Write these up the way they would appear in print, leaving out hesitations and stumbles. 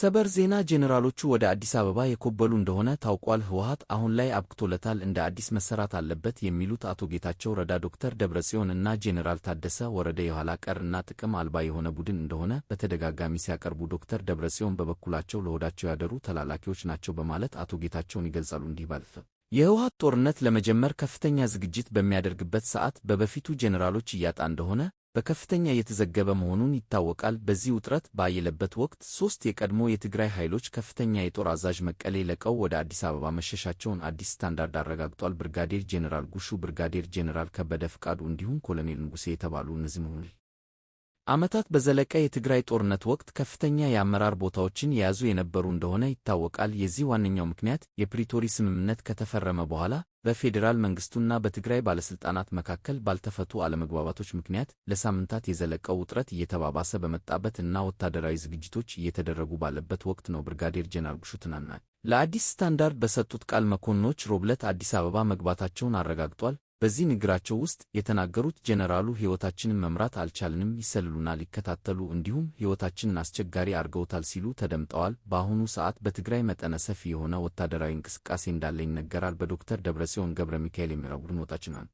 ሰበር ዜና ጄኔራሎቹ ወደ አዲስ አበባ የኮበሉ እንደሆነ ታውቋል። ህወሓት አሁን ላይ አብቅቶለታል፣ እንደ አዲስ መሰራት አለበት የሚሉት አቶ ጌታቸው ረዳ ዶክተር ደብረጽዮን እና ጄኔራል ታደሰ ወረደ የኋላ ቀር እና ጥቅም አልባ የሆነ ቡድን እንደሆነ በተደጋጋሚ ሲያቀርቡ፣ ዶክተር ደብረጽዮን በበኩላቸው ለሆዳቸው ያደሩ ተላላኪዎች ናቸው በማለት አቶ ጌታቸውን ይገልጻሉ። እንዲህ ባለፈ የህወሓት ጦርነት ለመጀመር ከፍተኛ ዝግጅት በሚያደርግበት ሰዓት በበፊቱ ጄኔራሎች እያጣ እንደሆነ በከፍተኛ የተዘገበ መሆኑን ይታወቃል። በዚህ ውጥረት ባየለበት ወቅት ሦስት የቀድሞ የትግራይ ኃይሎች ከፍተኛ የጦር አዛዥ መቀሌ ለቀው ወደ አዲስ አበባ መሸሻቸውን አዲስ ስታንዳርድ አረጋግጧል። ብርጋዴር ጄኔራል ጉሹ፣ ብርጋዴር ጄኔራል ከበደ ፍቃዱ እንዲሁም ኮሎኔል ንጉሴ የተባሉ እነዚህ ዓመታት በዘለቀ የትግራይ ጦርነት ወቅት ከፍተኛ የአመራር ቦታዎችን የያዙ የነበሩ እንደሆነ ይታወቃል። የዚህ ዋነኛው ምክንያት የፕሪቶሪ ስምምነት ከተፈረመ በኋላ በፌዴራል መንግስቱና በትግራይ ባለሥልጣናት መካከል ባልተፈቱ አለመግባባቶች ምክንያት ለሳምንታት የዘለቀው ውጥረት እየተባባሰ በመጣበት እና ወታደራዊ ዝግጅቶች እየተደረጉ ባለበት ወቅት ነው። ብርጋዴር ጄኔራል ጉሹ ትናንት ለአዲስ ስታንዳርድ በሰጡት ቃል መኮንኖች ሮብለት አዲስ አበባ መግባታቸውን አረጋግጧል። በዚህ ንግግራቸው ውስጥ የተናገሩት ጄኔራሉ ሕይወታችንን መምራት አልቻልንም፣ ይሰልሉናል፣ ይከታተሉ እንዲሁም ሕይወታችንን አስቸጋሪ አድርገውታል ሲሉ ተደምጠዋል። በአሁኑ ሰዓት በትግራይ መጠነ ሰፊ የሆነ ወታደራዊ እንቅስቃሴ እንዳለ ይነገራል። በዶክተር ደብረጽዮን ገብረ ሚካኤል የሚመራው ቡድን ወጣችናል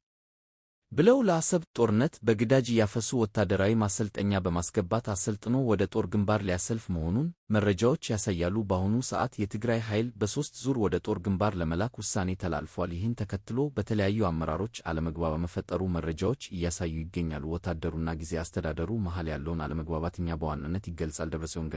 ብለው ለአሰብ ጦርነት በግዳጅ እያፈሱ ወታደራዊ ማሰልጠኛ በማስገባት አሰልጥኖ ወደ ጦር ግንባር ሊያሰልፍ መሆኑን መረጃዎች ያሳያሉ። በአሁኑ ሰዓት የትግራይ ኃይል በሦስት ዙር ወደ ጦር ግንባር ለመላክ ውሳኔ ተላልፏል። ይህን ተከትሎ በተለያዩ አመራሮች አለመግባባት መፈጠሩ መረጃዎች እያሳዩ ይገኛሉ። ወታደሩና ጊዜ አስተዳደሩ መሃል ያለውን አለመግባባት እኛ በዋናነት ይገልጻል። ደብረጽዮን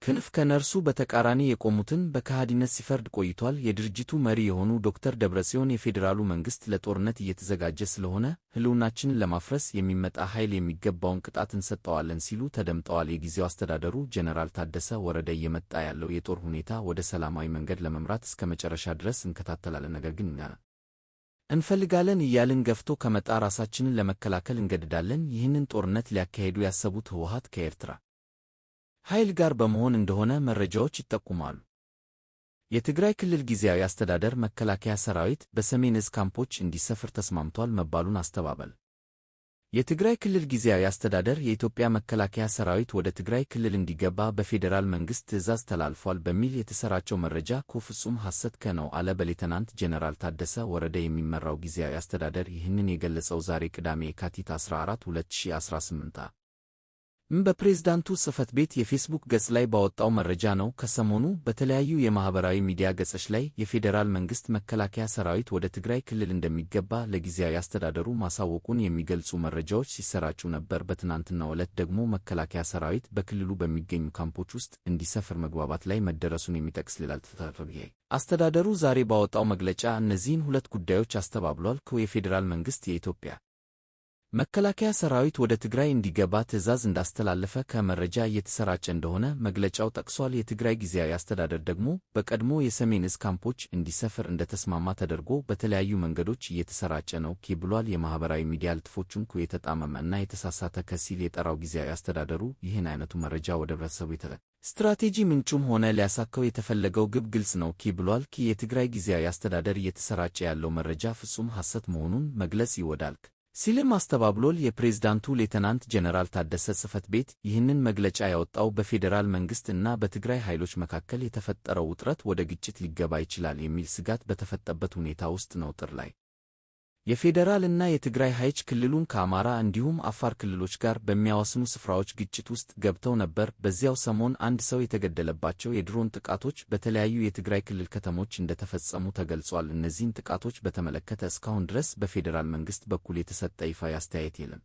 ክንፍ ከነርሱ በተቃራኒ የቆሙትን በከሃዲነት ሲፈርድ ቆይቷል። የድርጅቱ መሪ የሆኑ ዶክተር ደብረጽዮን የፌዴራሉ መንግሥት ለጦርነት እየተዘጋጀ ስለሆነ ሕልውናችንን ለማፍረስ የሚመጣ ኃይል የሚገባውን ቅጣት እንሰጠዋለን ሲሉ ተደምጠዋል። የጊዜው አስተዳደሩ ጄኔራል ታደሰ ወረደ እየመጣ ያለው የጦር ሁኔታ ወደ ሰላማዊ መንገድ ለመምራት እስከ መጨረሻ ድረስ እንከታተላለን፣ ነገር ግን እንፈልጋለን እያልን ገፍቶ ከመጣ ራሳችንን ለመከላከል እንገድዳለን። ይህንን ጦርነት ሊያካሂዱ ያሰቡት ህወሓት ከኤርትራ ኃይል ጋር በመሆን እንደሆነ መረጃዎች ይጠቁማሉ። የትግራይ ክልል ጊዜያዊ አስተዳደር መከላከያ ሰራዊት በሰሜን ዕዝ ካምፖች እንዲሰፍር ተስማምቷል መባሉን አስተባበለ። የትግራይ ክልል ጊዜያዊ አስተዳደር የኢትዮጵያ መከላከያ ሰራዊት ወደ ትግራይ ክልል እንዲገባ በፌዴራል መንግሥት ትዕዛዝ ተላልፏል በሚል የተሰራጨው መረጃ ፍጹም ሐሰት ነው አለ በሌተናንት ጄኔራል ታደሰ ወረደ የሚመራው ጊዜያዊ አስተዳደር ይህንን የገለጸው ዛሬ ቅዳሜ የካቲት 14 2018 በፕሬዝዳንቱ ጽሕፈት ቤት የፌስቡክ ገጽ ላይ ባወጣው መረጃ ነው። ከሰሞኑ በተለያዩ የማኅበራዊ ሚዲያ ገጾች ላይ የፌዴራል መንግሥት መከላከያ ሰራዊት ወደ ትግራይ ክልል እንደሚገባ ለጊዜያዊ አስተዳደሩ ማሳወቁን የሚገልጹ መረጃዎች ሲሰራጩ ነበር። በትናንትናው ዕለት ደግሞ መከላከያ ሰራዊት በክልሉ በሚገኙ ካምፖች ውስጥ እንዲሰፍር መግባባት ላይ መደረሱን የሚጠቅስ ሌላ አስተዳደሩ ዛሬ ባወጣው መግለጫ እነዚህን ሁለት ጉዳዮች አስተባብሏል። የፌዴራል መንግሥት የኢትዮጵያ መከላከያ ሰራዊት ወደ ትግራይ እንዲገባ ትዕዛዝ እንዳስተላለፈ ከመረጃ እየተሰራጨ እንደሆነ መግለጫው ጠቅሷል። የትግራይ ጊዜያዊ አስተዳደር ደግሞ በቀድሞ የሰሜን ዕዝ ካምፖች እንዲሰፍር እንደተስማማ ተደርጎ በተለያዩ መንገዶች እየተሰራጨ ነው ብሏል። የማኅበራዊ ሚዲያ ልጥፎቹን የተጣመመ እና የተሳሳተ ከሲል የጠራው ጊዜያዊ አስተዳደሩ ይህን አይነቱ መረጃ ወደ ህብረተሰቡ ስትራቴጂ ምንጩም ሆነ ሊያሳካው የተፈለገው ግብ ግልጽ ነው ብሏል። የትግራይ ጊዜያዊ አስተዳደር እየተሰራጨ ያለው መረጃ ፍጹም ሐሰት መሆኑን መግለጽ ይወዳል ሲልም አስተባብሏል። የፕሬዝዳንቱ ሌተናንት ጄኔራል ታደሰ ጽሕፈት ቤት ይህንን መግለጫ ያወጣው በፌዴራል መንግሥት እና በትግራይ ኃይሎች መካከል የተፈጠረው ውጥረት ወደ ግጭት ሊገባ ይችላል የሚል ስጋት በተፈጠረበት ሁኔታ ውስጥ ነው። ጥር ላይ የፌዴራል እና የትግራይ ኃይሎች ክልሉን ከአማራ እንዲሁም አፋር ክልሎች ጋር በሚያዋስኑ ስፍራዎች ግጭት ውስጥ ገብተው ነበር። በዚያው ሰሞን አንድ ሰው የተገደለባቸው የድሮን ጥቃቶች በተለያዩ የትግራይ ክልል ከተሞች እንደተፈጸሙ ተገልጿል። እነዚህን ጥቃቶች በተመለከተ እስካሁን ድረስ በፌዴራል መንግሥት በኩል የተሰጠ ይፋዊ አስተያየት የለም።